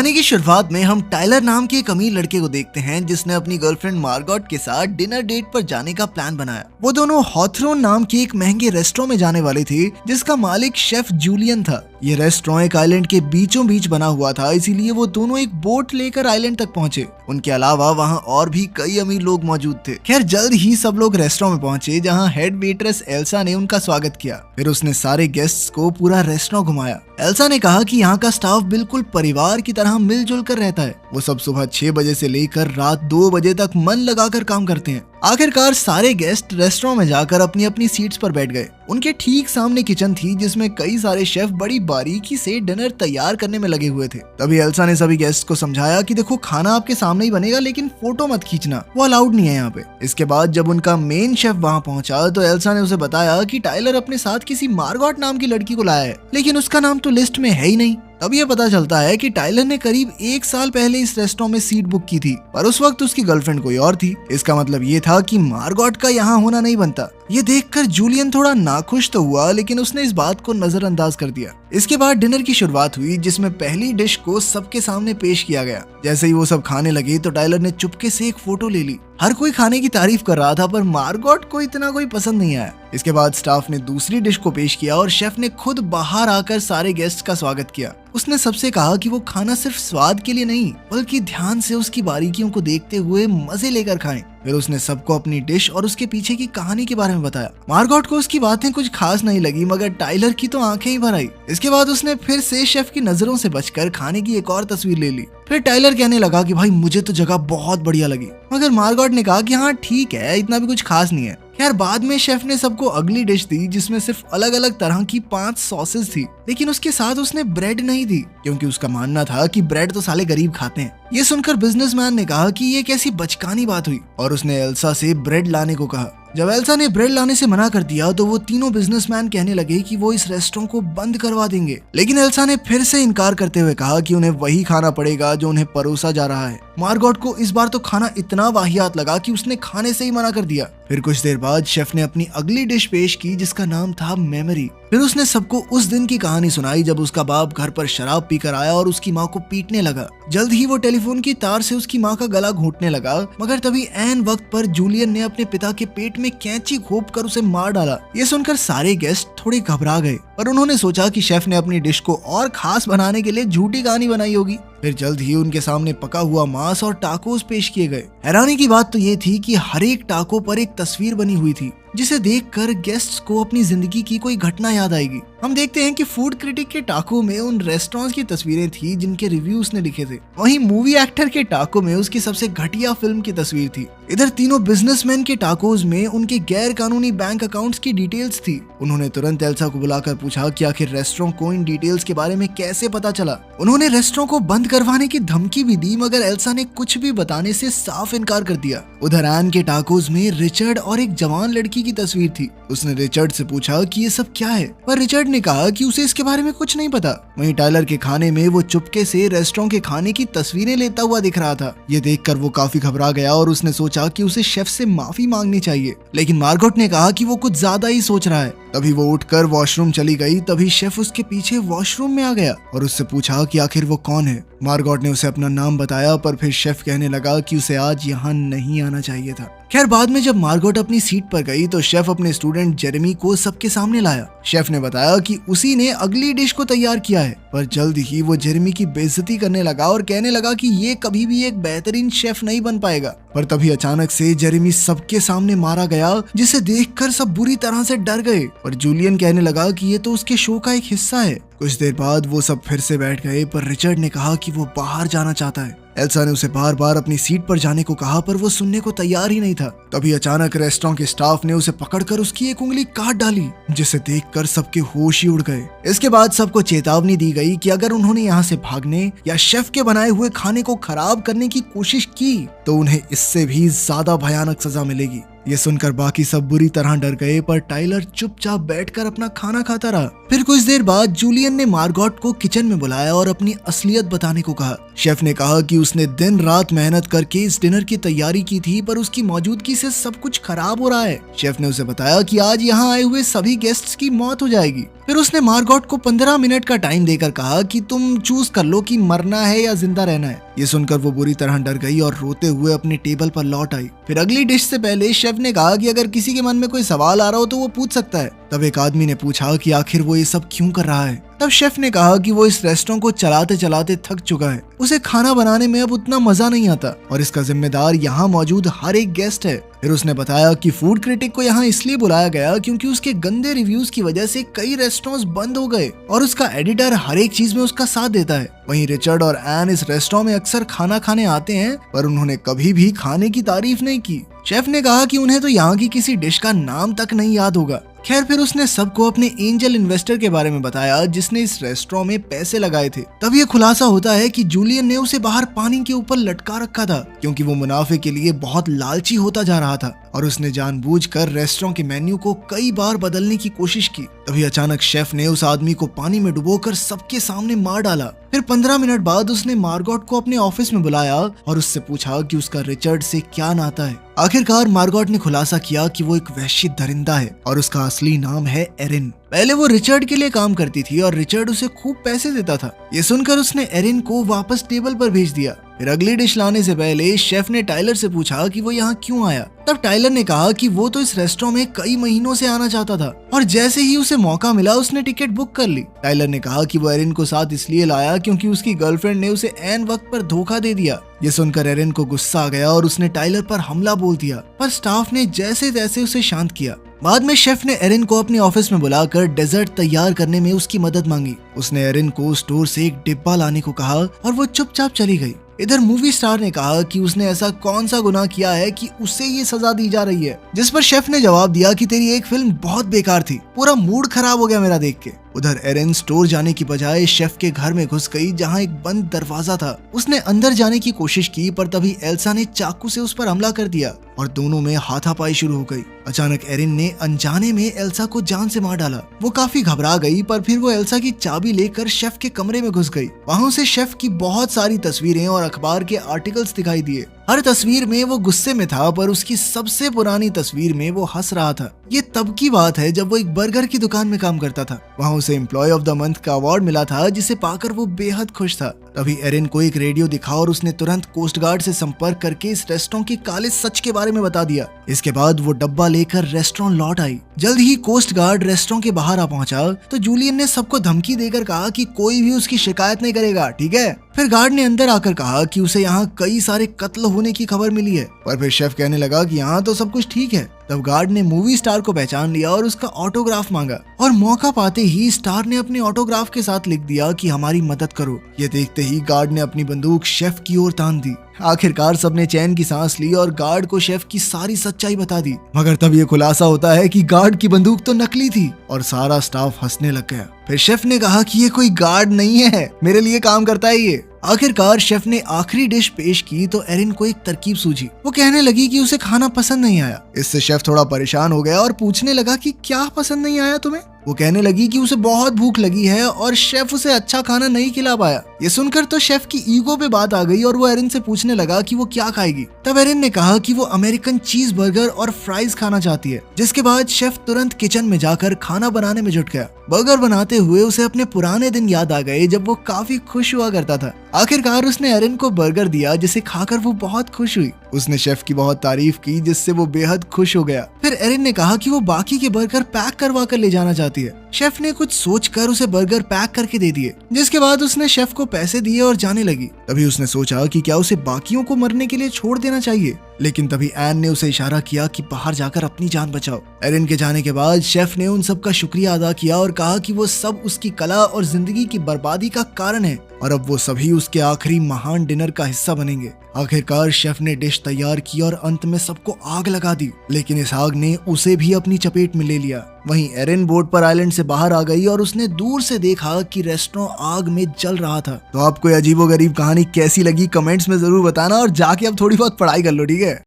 कहानी की शुरुआत में हम टाइलर नाम के एक अमीर लड़के को देखते हैं जिसने अपनी गर्लफ्रेंड मार्गोट के साथ डिनर डेट पर जाने का प्लान बनाया। वो दोनों हॉथरोन नाम के एक महंगे रेस्टोरेंट में जाने वाले थे जिसका मालिक शेफ जूलियन था। ये रेस्टोरेंट एक आइलैंड के बीचों बीच बना हुआ था, इसीलिए वो दोनों एक बोट लेकर आइलैंड तक पहुंचे। उनके अलावा वहाँ और भी कई अमीर लोग मौजूद थे। खैर जल्द ही सब लोग रेस्टोरेंट में पहुंचे जहाँ हेड वेट्रेस एल्सा ने उनका स्वागत किया। फिर उसने सारे गेस्ट्स को पूरा रेस्टोरेंट घुमाया। एल्सा ने कहा कि यहाँ का स्टाफ बिल्कुल परिवार की तरह मिलजुल कर रहता है। वो सब सुबह 6 बजे से लेकर रात 2 बजे तक मन लगाकर काम करते हैं। आखिरकार सारे गेस्ट रेस्टोरेंट में जाकर अपनी अपनी सीट्स पर बैठ गए। उनके ठीक सामने किचन थी जिसमें कई सारे शेफ बड़ी बारीकी से डिनर तैयार करने में लगे हुए थे। तभी एल्सा ने सभी गेस्ट को समझाया कि देखो खाना आपके सामने ही बनेगा, लेकिन फोटो मत खींचना, वो अलाउड नहीं है यहाँ पे। इसके बाद जब उनका मेन शेफ वहाँ पहुंचा तो एल्सा ने उसे बताया कि टाइलर अपने साथ किसी मार्गोट नाम की लड़की को लाया है, लेकिन उसका नाम तो लिस्ट में है ही नहीं। तब ये पता चलता है कि टाइलर ने करीब 1 साल पहले इस रेस्टोरेंट में सीट बुक की थी, पर उस वक्त उसकी गर्लफ्रेंड कोई और थी। इसका मतलब ये था कि मार्गोट का यहाँ होना नहीं बनता। ये देखकर जूलियन थोड़ा नाखुश तो हुआ, लेकिन उसने इस बात को नजरअंदाज कर दिया। इसके बाद डिनर की शुरुआत हुई जिसमें पहली डिश को सबके सामने पेश किया गया। जैसे ही वो सब खाने लगे तो टाइलर ने चुपके से एक फोटो ले ली। हर कोई खाने की तारीफ कर रहा था, पर मार्गोट को इतना कोई पसंद नहीं आया। इसके बाद स्टाफ ने दूसरी डिश को पेश किया और शेफ ने खुद बाहर आकर सारे गेस्ट का स्वागत किया। उसने सबसे कहा कि वो खाना सिर्फ स्वाद के लिए नहीं, बल्कि ध्यान से उसकी बारीकियों को देखते हुए मजे लेकर खाएं। फिर उसने सबको अपनी डिश और उसके पीछे की कहानी के बारे में बताया। मार्गोट को उसकी बातें कुछ खास नहीं लगी, मगर टाइलर की तो आंखें ही भर आई। इसके बाद उसने फिर से शेफ की नजरों से बचकर खाने की एक और तस्वीर ले ली। फिर टाइलर कहने लगा कि भाई मुझे तो जगह बहुत बढ़िया लगी, मगर मार्गोट ने कहा कि हाँ ठीक है, इतना भी कुछ खास नहीं है। खैर बाद में शेफ ने सबको अगली डिश दी जिसमें सिर्फ अलग अलग तरह की 5 सॉसेस थी, लेकिन उसके साथ उसने ब्रेड नहीं दी, क्योंकि उसका मानना था कि ब्रेड तो साले गरीब खाते हैं। ये सुनकर बिजनेसमैन ने कहा कि ये कैसी बचकानी बात हुई, और उसने एल्सा से ब्रेड लाने को कहा। जब एल्सा ने ब्रेड लाने से मना कर दिया तो वो तीनों बिजनेसमैन कहने लगे कि वो इस रेस्टोरेंट को बंद करवा देंगे, लेकिन एल्सा ने फिर से इनकार करते हुए कहा कि उन्हें वही खाना पड़ेगा जो उन्हें परोसा जा रहा है। मार्गोट को इस बार तो खाना इतना वाहियात लगा कि उसने खाने से ही मना कर दिया। फिर कुछ देर बाद शेफ ने अपनी अगली डिश पेश की जिसका नाम था मेमोरी। फिर उसने सबको उस दिन की कहानी सुनाई जब उसका बाप घर पर शराब पीकर आया और उसकी माँ को पीटने लगा। जल्द ही वो टेलीफोन की तार से उसकी माँ का गला घोंटने लगा, मगर तभी ऐन वक्त पर जूलियन ने अपने पिता के पेट में कैंची घोंप कर उसे मार डाला। ये सुनकर सारे गेस्ट थोड़े घबरा गए, पर उन्होंने सोचा कि शेफ ने अपनी डिश को और खास बनाने के लिए झूठी कहानी बनाई होगी। फिर जल्द ही उनके सामने पका हुआ मांस और टाकोस पेश किए गए। हैरानी की बात तो ये थी कि हर एक टाको पर एक तस्वीर बनी हुई थी जिसे देखकर गेस्ट्स को अपनी जिंदगी की कोई घटना याद आएगी। हम देखते हैं कि फूड क्रिटिक के टाको में उन रेस्टोरेंट्स की तस्वीरें थी जिनके रिव्यू उसने लिखे थे। वहीं मूवी एक्टर के टाको में उसकी सबसे घटिया फिल्म की तस्वीर थी। इधर तीनों बिजनेसमैन के टाकोज में उनके गैर कानूनी बैंक अकाउंट्स की डिटेल्स थी। उन्होंने तुरंत एल्सा को बुलाकर पूछा कि आखिर रेस्टोरेंट को इन डिटेल्स के बारे में कैसे पता चला। उन्होंने रेस्टोरेंट को बंद करवाने की धमकी भी दी, मगर एल्सा ने कुछ भी बताने से साफ इनकार कर दिया। उधर एन के टाकोज में रिचर्ड और एक जवान लड़की की तस्वीर थी। उसने रिचर्ड से पूछा कि ये सब क्या है, पर रिचर्ड ने कहा कि उसे इसके बारे में कुछ नहीं पता। वहीं टाइलर के खाने में वो चुपके से रेस्टोरेंट के खाने की तस्वीरें लेता हुआ दिख रहा था। ये देखकर वो काफी घबरा गया और उसने सोचा कि उसे शेफ से माफी मांगनी चाहिए, लेकिन मार्गोट ने कहा कि वो कुछ ज्यादा ही सोच रहा है। तभी वो उठकर वॉशरूम चली गई। तभी शेफ उसके पीछे वॉशरूम में आ गया और उससे पूछा कि आखिर वो कौन है। मार्गोट ने उसे अपना नाम बताया, पर फिर शेफ कहने लगा कि उसे आज यहाँ नहीं आना चाहिए था। खैर बाद में जब मार्गोट अपनी सीट पर गई तो शेफ अपने स्टूडेंट जेरेमी को सबके सामने लाया। शेफ ने बताया कि उसी ने अगली डिश को तैयार किया है, पर जल्द ही वो जेरेमी की बेइज्जती करने लगा और कहने लगा कि ये कभी भी एक बेहतरीन शेफ नहीं बन पाएगा। पर तभी अचानक से जेरेमी सबके सामने मारा गया, जिसे देखकर सब बुरी तरह से डर गए। और जूलियन कहने लगा कि ये तो उसके शो का एक हिस्सा है। कुछ देर बाद वो सब फिर से बैठ गए, पर रिचर्ड ने कहा कि वो बाहर जाना चाहता है। एल्सा ने उसे बार बार अपनी सीट पर जाने को कहा, पर वो सुनने को तैयार ही नहीं था। तभी अचानक रेस्टोरेंट के स्टाफ ने उसे पकड़कर उसकी एक उंगली काट डाली, जिसे देखकर सबके होश ही उड़ गए। इसके बाद सबको चेतावनी दी गई कि अगर उन्होंने यहाँ से भागने या शेफ के बनाए हुए खाने को खराब करने की कोशिश की तो उन्हें इससे भी ज्यादा भयानक सजा मिलेगी। ये सुनकर बाकी सब बुरी तरह डर गए, पर टाइलर चुपचाप बैठकर अपना खाना खाता रहा। फिर कुछ देर बाद जूलियन ने मार्गोट को किचन में बुलाया और अपनी असलियत बताने को कहा। शेफ ने कहा कि उसने दिन रात मेहनत करके इस डिनर की तैयारी की थी, पर उसकी मौजूदगी से सब कुछ खराब हो रहा है। शेफ ने उसे बताया कि आज यहाँ आए हुए सभी गेस्ट्स की मौत हो जाएगी। फिर उसने मार्गॉट को 15 मिनट का टाइम देकर कहा कि तुम चूज कर लो कि मरना है या जिंदा रहना है। ये सुनकर वो बुरी तरह डर गई और रोते हुए अपने टेबल पर लौट आई। फिर अगली डिश से पहले शेफ ने कहा कि अगर किसी के मन में कोई सवाल आ रहा हो तो वो पूछ सकता है। तब एक आदमी ने पूछा कि आखिर वो ये सब क्यों कर रहा है। तब शेफ ने कहा कि वो इस रेस्टोरेंट को चलाते चलाते थक चुका है, उसे खाना बनाने में अब उतना मजा नहीं आता और इसका जिम्मेदार यहाँ मौजूद हर एक गेस्ट है। फिर उसने बताया कि फूड क्रिटिक को यहाँ इसलिए बुलाया गया क्योंकि उसके गंदे रिव्यूज की वजह से कई रेस्टोरेंट्स बंद हो गए और उसका एडिटर हर एक चीज में उसका साथ देता है। वहीं रिचर्ड और एन इस रेस्टोरेंट में अक्सर खाना खाने आते हैं पर उन्होंने कभी भी खाने की तारीफ नहीं की। शेफ ने कहा कि उन्हें तो यहाँ की किसी डिश का नाम तक नहीं याद होगा। खैर फिर उसने सबको अपने एंजल इन्वेस्टर के बारे में बताया जिसने इस रेस्टोरेंट में पैसे लगाए थे। तब ये खुलासा होता है कि जूलियन ने उसे बाहर पानी के ऊपर लटका रखा था क्योंकि वो मुनाफे के लिए बहुत लालची होता जा रहा था और उसने जानबूझकर रेस्टोरेंट के मेन्यू को कई बार बदलने की कोशिश की। तभी अचानक शेफ ने उस आदमी को पानी में डुबोकर सबके सामने मार डाला। फिर 15 मिनट बाद उसने मार्गॉट को अपने ऑफिस में बुलाया और उससे पूछा कि उसका रिचर्ड से क्या नाता है। आखिरकार मार्गॉट ने खुलासा किया कि वो एक वैश्य दरिंदा है और उसका असली नाम है एरिन। पहले वो रिचर्ड के लिए काम करती थी और रिचर्ड उसे खूब पैसे देता था। ये सुनकर उसने एरिन को वापस टेबल पर भेज दिया। फिर अगली डिश लाने से पहले शेफ ने टाइलर से पूछा कि वो यहाँ क्यों आया। तब टाइलर ने कहा कि वो तो इस रेस्टोरेंट में कई महीनों से आना चाहता था और जैसे ही उसे मौका मिला उसने टिकट बुक कर ली। टाइलर ने कहा कि वो एरिन को साथ इसलिए लाया क्योंकि उसकी गर्लफ्रेंड ने उसे ऐन वक्त पर धोखा दे दिया। ये सुनकर एरिन को गुस्सा आ गया और उसने टाइलर पर हमला बोल दिया पर स्टाफ ने जैसे तैसे उसे शांत किया। बाद में शेफ ने एरिन को अपने ऑफिस में बुलाकर डेजर्ट तैयार करने में उसकी मदद मांगी। उसने एरिन को स्टोर से एक डिब्बा लाने को कहा और वो चुपचाप चली गई। इधर मूवी स्टार ने कहा कि उसने ऐसा कौन सा गुनाह किया है कि उसे ये सजा दी जा रही है, जिस पर शेफ ने जवाब दिया कि तेरी एक फिल्म बहुत बेकार थी, पूरा मूड खराब हो गया मेरा देख के। उधर एरिन स्टोर जाने की बजाय शेफ के घर में घुस गई जहां एक बंद दरवाजा था। उसने अंदर जाने की कोशिश की पर तभी एल्सा ने चाकू से उस पर हमला कर दिया और दोनों में हाथापाई शुरू हो गई। अचानक एरिन ने अनजाने में एल्सा को जान से मार डाला। वो काफी घबरा गई पर फिर वो एल्सा की चाबी लेकर शेफ के कमरे में घुस गई। वहां उसे शेफ की बहुत सारी तस्वीरें और अखबार के आर्टिकल्स दिखाई दिए। हर तस्वीर में वो गुस्से में था पर उसकी सबसे पुरानी तस्वीर में वो हंस रहा था। ये तब की बात है जब वो एक बर्गर की दुकान में काम करता था। वहाँ उसे एम्प्लॉय ऑफ द मंथ का अवार्ड मिला था जिसे पाकर वो बेहद खुश था। तभी एरिन को एक रेडियो दिखा और उसने तुरंत कोस्ट गार्ड से संपर्क करके इस रेस्टोरेंट के काले सच के बारे में बता दिया। इसके बाद वो डब्बा लेकर रेस्टोरेंट लौट आई। जल्द ही कोस्ट गार्ड रेस्टोरेंट के बाहर आ पहुंचा तो जूलियन ने सबको धमकी देकर कहा कि कोई भी उसकी शिकायत नहीं करेगा, ठीक है। फिर गार्ड ने अंदर आकर कहा कि उसे यहाँ कई सारे कत्ल होने की खबर मिली है, पर फिर शेफ कहने लगा कि यहाँ तो सब कुछ ठीक है। तब गार्ड ने मूवी स्टार को पहचान लिया और उसका ऑटोग्राफ मांगा और मौका पाते ही स्टार ने अपने ऑटोग्राफ के साथ लिख दिया कि हमारी मदद करो। ये देखते ही गार्ड ने अपनी बंदूक शेफ की ओर तान दी। आखिरकार सबने चैन की सांस ली और गार्ड को शेफ की सारी सच्चाई बता दी। मगर तब ये खुलासा होता है कि गार्ड की बंदूक तो नकली थी और सारा स्टाफ हंसने लग गया। फिर शेफ ने कहा कि ये कोई गार्ड नहीं है, मेरे लिए काम करता है ये। आखिरकार शेफ ने आखिरी डिश पेश की तो एरिन को एक तरकीब सूझी। वो कहने लगी कि उसे खाना पसंद नहीं आया। इससे शेफ थोड़ा परेशान हो गया और पूछने लगा कि क्या पसंद नहीं आया तुम्हें। वो कहने लगी कि उसे बहुत भूख लगी है और शेफ उसे अच्छा खाना नहीं खिला पाया। ये सुनकर तो शेफ की ईगो पे बात आ गई और वो एरिन से पूछने लगा कि वो क्या खाएगी। तब एरिन ने कहा कि वो अमेरिकन चीज बर्गर और फ्राइज खाना चाहती है, जिसके बाद शेफ तुरंत किचन में जाकर खाना बनाने में जुट गया। बर्गर बनाते हुए उसे अपने पुराने दिन याद आ गए जब वो काफी खुश हुआ करता था। आखिरकार उसने एरिन को बर्गर दिया जिसे खाकर वो बहुत खुश हुई। उसने शेफ की बहुत तारीफ की जिससे वो बेहद खुश हो गया। फिर एरिन ने कहा कि वो बाकी के बर्गर पैक करवा कर ले जाना चाहती है। शेफ ने कुछ सोचकर उसे बर्गर पैक करके दे दिए, जिसके बाद उसने शेफ को पैसे दिए और जाने लगी। तभी उसने सोचा कि क्या उसे बाकियों को मरने के लिए छोड़ देना चाहिए, लेकिन तभी एन ने उसे इशारा किया कि बाहर जाकर अपनी जान बचाओ। एरिन के जाने के बाद शेफ ने उन सब का शुक्रिया अदा किया और कहा कि वो सब उसकी कला और जिंदगी की बर्बादी का कारण है और अब वो सभी उसके आखिरी महान डिनर का हिस्सा बनेंगे। आखिरकार शेफ ने डिश तैयार की और अंत में सबको आग लगा दी, लेकिन इस आग ने उसे भी अपनी चपेट में ले लिया। वहीं एरिन बोट पर आइलैंड से बाहर आ गई और उसने दूर से देखा कि रेस्टोरेंट आग में जल रहा था। तो आपको अजीबोगरीब कहानी कैसी लगी कमेंट्स में जरूर बताना और जाके अब थोड़ी बहुत पढ़ाई कर लो, ठीक है।